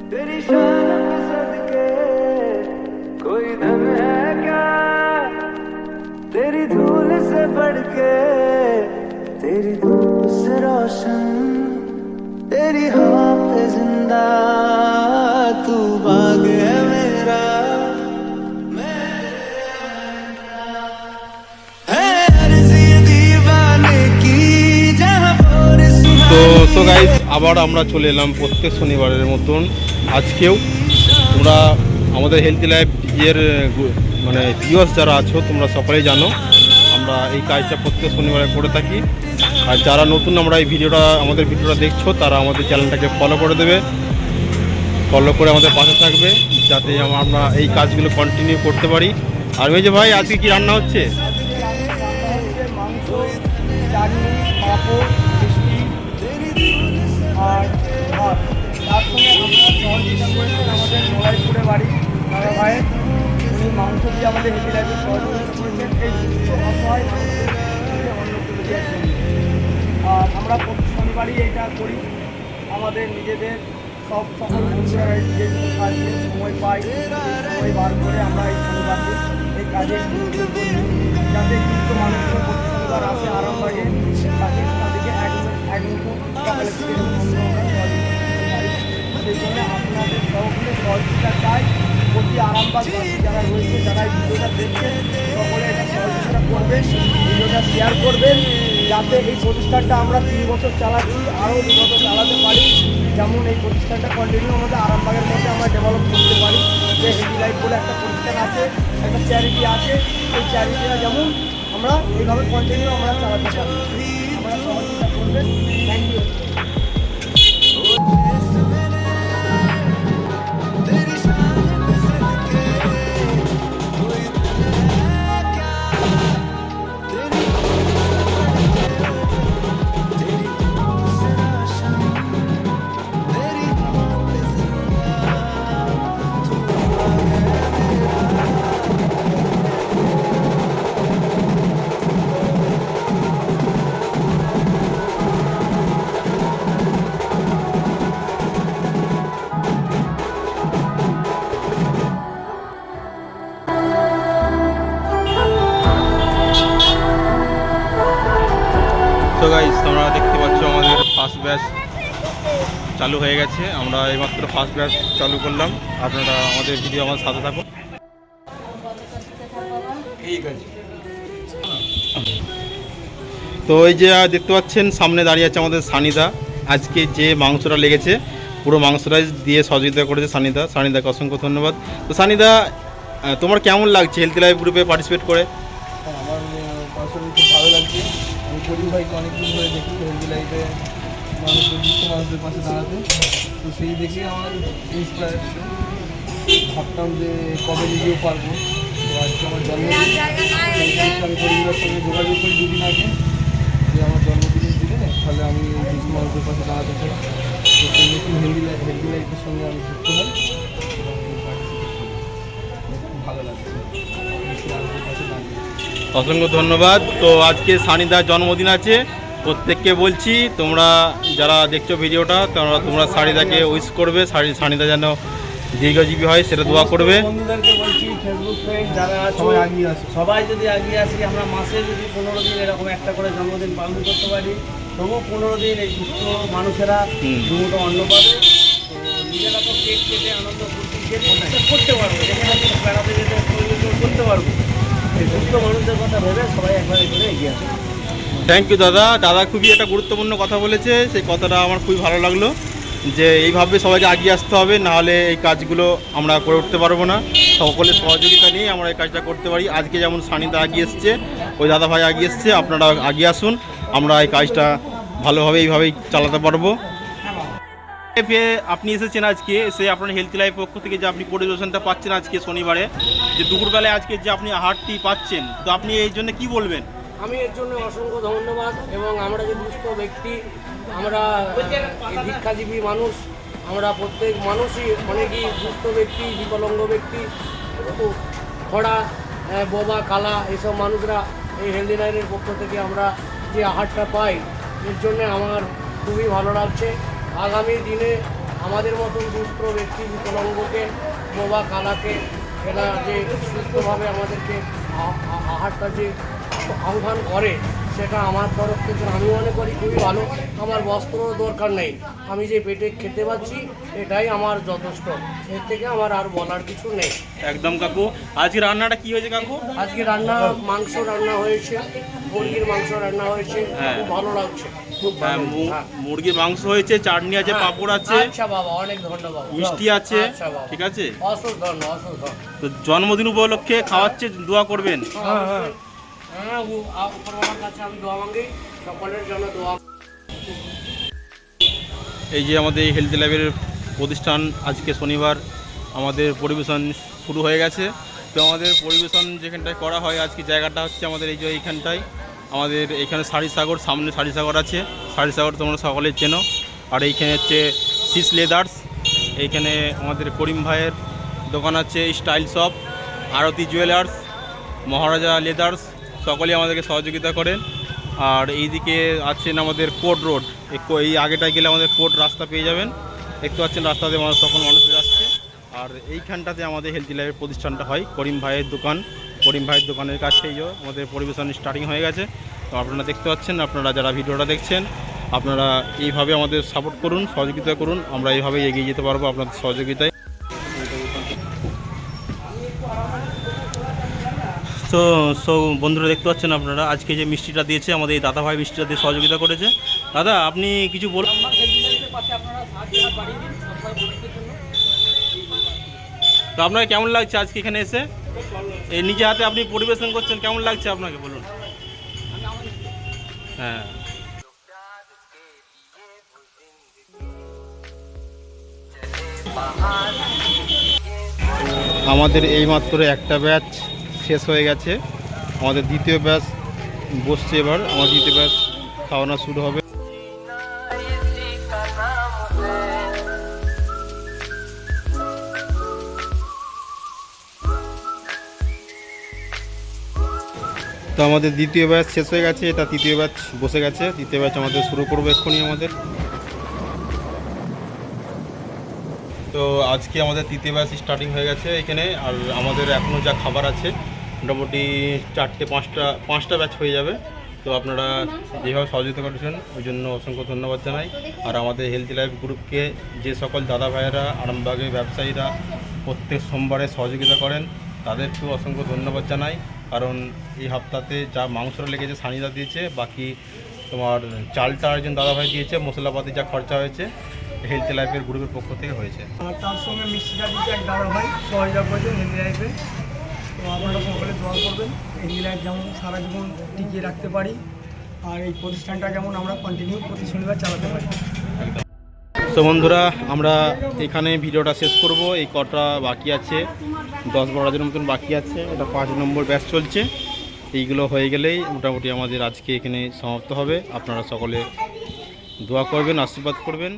तेरी शान के सदके कोई धन है क्या, तेरी धूल से बढ़ के तेरी धूप से रोशन, तेरी हवा पे जिंदा तू बाग है मेरा, তো গাইস আবার আমরা চলে এলাম প্রত্যেক শনিবারের মতন আজকেও। তোমরা আমাদের হেলথি লাইফ এর মানে ভিউয়ার্স যারা আছো তোমরা সকলেই জানো আমরা এই কাজটা প্রত্যেক শনিবারে করে থাকি। আর যারা নতুন আমরা এই আমাদের ভিডিওটা দেখছো তারা আমাদের চ্যানেলটাকে ফলো করে দেবে, ফলো করে আমাদের পাশে থাকবে যাতে আমরা এই কাজগুলো কন্টিনিউ করতে পারি। আর ওই যে ভাই আজকে কি রান্না হচ্ছে? মাংস, চাটনি, পাঁপড়, মিষ্টি আর ভাত। তার সঙ্গে আমরা সহযোগিতা করেছেন আমাদের নড়াইপুরে বাড়ি দাদা ভাইয়ের, উনি মাংস দিয়ে আমাদের হেলথি লাইফে সহযোগিতা করেছেন এই সুস্থ অসহায় মানুষদের অন্ন তুলে দেওয়ার জন্য। আর আমরা প্রতি শনিবারই এটা করি, আমাদের নিজেদের সকল বন্ধুরা যেটুকু কাজে সময় পাই সময় বার করে আমরা এই শনিবার এই কাজে যাতে সুস্থ মানুষের প্রতি শনিবার আসে আরামবাগে তাদেরকে এক মুঠো সকালের থেকে সেই জন্য আপনাদের সকলে সহযোগিতা চাই। প্রতি আরামবাগবাসী যারা রয়েছে যারা এই ভিডিওটা দেখছেন সকলে এটা সহযোগিতা করবেন, ভিডিওটা শেয়ার করবেন যাতে এই প্রতিষ্ঠানটা আমরা 3 বছর চালাচ্ছি আরও বিগত চালাতে পারি, যেমন এই প্রতিষ্ঠানটা কন্টিনিউ আমাদের আরামবাগের মধ্যে আমরা ডেভেলপ করতে পারি। যে হেলথি লাইফ বলে একটা প্রতিষ্ঠান আছে, একটা চ্যারিটি আছে, এই চ্যারিটিটা যেমন আমরা এইভাবে কন্টিনিউ আমরা চালাতে পারি, আমরা সহযোগিতা করবেন। Thank you. তো গাইস তোমরা দেখতে পাচ্ছ আমাদের ফার্স্ট ব্যাচ চালু হয়ে গেছে, আমরা এইমাত্র ফার্স্ট ব্যাচ চালু করলাম। আপনারা আমাদের ভিডিও আমার সাথে থাকুন। তো এই যে দেখতে পাচ্ছেন সামনে দাঁড়িয়ে আছে আমাদের সানিদা, আজকে যে মাংসটা লেগেছে পুরো মাংসটাই দিয়ে সহযোগিতা করেছে সানিদাকে অসংখ্য ধন্যবাদ। তো সানিদা তোমার কেমন লাগছে হেলথি লাইফ গ্রুপে পার্টিসিপেট করে? আমার আসলে খুব ভালো লাগছে। আমি করিম ভাইকে অনেকদিন ধরে দেখি হেলথি লাইফে মানুষদের পাশে দাঁড়াতে, তো সেই দেখে আমার ইন্সপায়ারেশন, ভাবতাম যে কবে নিজেও পারবো। তো আজকে আমার জন্মদিন, আমি পরিবারের সঙ্গে যোগাযোগ করি দুদিন আগে যে আমার জন্মদিনের দিনে তাহলে আমি দুঃস্থ মানুষদের পাশে দাঁড়াতে চাই। তো সেই নতুন হেলথি লাইফের সঙ্গে আমি যুক্ত হই, খুব ভালো লাগছে মানুষদের পাশে দাঁড়িয়ে। অসংখ্য ধন্যবাদ। তো আজকে সানিদার জন্মদিন আছে, প্রত্যেককে বলছি তোমরা যারা দেখছো ভিডিওটা তোমরা সানিদাকে উইশ করবে, সানিদা যেন দীর্ঘজীবী হয় সেটা দোয়া করবে। বন্ধুদেরকে বলছি ফেসবুক ফ্রেন্ড যারা আছে সবাই যদি এগিয়ে আসি, আমরা মাসে যদি 15 দিন এরকম একটা করে জন্মদিন পালন করতে পারি, তবু 15 দিন এই সুস্থ মানুষেরা দুটো অন্ন পাবে। তো নিজেরা তো কেক কেটে আনন্দ করতে পারবো, যেখানে বেড়াতে যেতে করতে পারবো। এই সুস্থ মানুষদের কথা ভেবে সবাই একবার করে এগিয়ে আসে। থ্যাংক ইউ দাদা খুবই একটা গুরুত্বপূর্ণ কথা বলেছে, সেই কথাটা আমার খুবই ভালো লাগলো যে এইভাবে সবাইকে এগিয়ে আসতে হবে, নাহলে এই কাজগুলো আমরা করে উঠতে পারবো না। সকলের সহযোগিতা নিয়ে আমরা এই কাজটা করতে পারি। আজকে যেমন সানিদা এগিয়ে এসছে, ওই দাদা ভাই এগিয়ে এসছে, আপনারা এগিয়ে আসুন, আমরা এই কাজটা ভালোভাবে এইভাবেই চালাতে পারবো। আপনি এসেছেন আজকে এসে আপনার হেলথি লাইফ পক্ষ থেকে যে আপনি পরিবেশনটা পাচ্ছেন আজকে শনিবারে, যে দুপুরবেলায় আজকে যে আপনি আহারটি পাচ্ছেন, তো আপনি এই জন্য কি বলবেন? আমি এর জন্য অসংখ্য ধন্যবাদ। এবং আমরা যে দুস্থ ব্যক্তি, আমরা ভিক্ষাজীবী মানুষ, আমরা প্রত্যেক মানুষই অনেকই দুস্থ ব্যক্তি, বিকলাঙ্গ ব্যক্তি, খরা, বোবা, কালা এইসব মানুষরা এই হেলথি লাইনের পক্ষ থেকে আমরা যে আহারটা পাই, এর জন্য আমার খুবই ভালো লাগছে। আগামী দিনে আমাদের মতন দুস্থ ব্যক্তি বিকলাঙ্গকে বোবা কালাকে এরা যে সুস্থভাবে আমাদেরকে আহারটা যে আহ্বান করে, সেটা আমার তরফ থেকে আমি মনে করি খুবই ভালো। আমার বস্ত্রও দরকার নেই, আমি যে পেটে খেতে পাচ্ছি এটাই আমার যথেষ্ট, এর থেকে আমার আর বলার কিছু নেই। একদম কাকু। আজকে রান্নাটা কি হয়েছে কাকু? আজকে রান্না মাংস রান্না হয়েছে, মুরগির মাংস রান্না হয়েছে, খুব ভালো লাগছে, খুব ভালো। হ্যাঁ। মুরগির মাংস হয়েছে, চাটনি আছে, পাঁপড় আছে, আচ্ছা বাবা, অনেক ধন্যবাদ, মিষ্টি আছে। আচ্ছা বাবা, ঠিক আছে, অসুখ ধন্য, অসুখ ধন্য। তো জন্মদিন উপলক্ষে খাওয়াচ্ছে, দোয়া করবেন। হ্যাঁ, উপরওয়ালার কাছে আমি দোয়া মাঙ্গি, সকলের জন্য দোয়া। এই যে আমাদের এই হেলথ ল্যাবের প্রতিষ্ঠান, আজকে শনিবার আমাদের পরিবেশন শুরু হয়ে গেছে। তো আমাদের পরিবেশন যেখানটায় করা হয়, আজকে জায়গাটা হচ্ছে আমাদের এই যে এইখানটায়, আমাদের এখানে সারিসাগর, সামনে সারিসাগর আছে, সারিসাগর তোমরা সকলে চেনো। আর এইখানে হচ্ছে সিস লেদার্স, এইখানে আমাদের করিম ভাইয়ের দোকান আছে, স্টাইল শপ, আরতি জুয়েলার্স, মহারাজা লেদার্স, সকলেই আমাদেরকে সহযোগিতা করেন। আর এইদিকে আছেন আমাদের কোর্ট রোড, এই আগেটায় গেলে আমাদের কোর্ট রাস্তা পেয়ে যাবেন, দেখতে পাচ্ছেন রাস্তাতে মানুষ তখন মানুষ যাচ্ছে। আর এইখানটাতে আমাদের হেলথ ল্যাবের প্রতিষ্ঠানটা হয়, করিম ভাইয়ের দোকান, করিম ভাইয়ের দোকানের কাছেই আমাদের পরিবেশন স্টার্টিং হয়ে গেছে। তো আপনারা দেখতে পাচ্ছেন, আপনারা যারা ভিডিওটা দেখছেন, আপনারা এইভাবে আমাদের সাপোর্ট করুন, সহযোগিতা করুন, আমরা এইভাবে এগিয়ে যেতে পারবো আপনাদের সহযোগিতায়। তো বন্ধুরা দেখতে পাচ্ছেন আপনারা, আজকে যে মিষ্টিটা দিয়েছে আমাদের এই দাদা ভাই, মিষ্টিটা দিয়ে সহযোগিতা করেছে। দাদা আপনি কিছু বলুন। তো আপনাকে কেমন লাগছে আজকে এখানে এসে, এই নিজে হাতে আপনি পরিবেশন করছেন, কেমন লাগছে আপনাকে বলুন? হ্যাঁ, আমাদের এইমাত্র একটা ব্যাচ শেষ হয়ে গেছে, আমাদের দ্বিতীয় ব্যাচ বসছে। এবার আমার দ্বিতীয় ব্যাচ খাওয়ানো শুরু হবে। তো আমাদের দ্বিতীয় ব্যাচ শেষ হয়ে গেছে, এটা তৃতীয় ব্যাচ বসে গেছে, তৃতীয় ব্যাচ আমাদের শুরু করবো এক্ষুনি আমাদের। তো আজকে আমাদের তৃতীয় ব্যাচ স্টার্টিং হয়ে গেছে এখানে। আর আমাদের এখনও যা খাবার আছে মোটামুটি 4-5টা ব্যাচ হয়ে যাবে। তো আপনারা যেভাবে সহযোগিতা করেছেন ওই জন্য অসংখ্য ধন্যবাদ জানাই। আর আমাদের হেলথ লাইফ গ্রুপকে যে সকল দাদা ভাইয়েরা, আরামবাগের ব্যবসায়ীরা প্রত্যেক সোমবারে সহযোগিতা করেন, তাদেরকেও অসংখ্য ধন্যবাদ জানাই। কারণ এই সপ্তাহে যা মাংসটা লেগেছে সানিদা দিয়েছে, বাকি তোমার চালটা একজন দাদাভাই দিয়েছে, মশলাপাতি যা খরচা হয়েছে হেলথ লাইফের গ্রুপের পক্ষ থেকে হয়েছে। আর তার সঙ্গে মিষ্টিটা দিচ্ছে এক দাদা ভাই, সহযোগিতা করেছেন হেলথ লাইফে। তো আপনারা সকলে দোয়া করবেন, হেলথ লাইফ যেমন সারা জীবন টিকিয়ে রাখতে পারি, আর এই প্রতিষ্ঠানটা যেমন আমরা কন্টিনিউ প্রতি শনিবার চালাতে পারি। একদম। তো বন্ধুরা, আমরা এখানে ভিডিওটা শেষ করব। এই কটা বাকি আছে, 10-12 দিনের মতন বাকি আছে, এটা 5 নম্বর ব্যাচ চলছে। এইগুলো হয়ে গেলেই মোটামুটি আমাদের আজকে এখানে সমাপ্ত হবে। আপনারা সকলে দোয়া করবেন, আশীর্বাদ করবেন।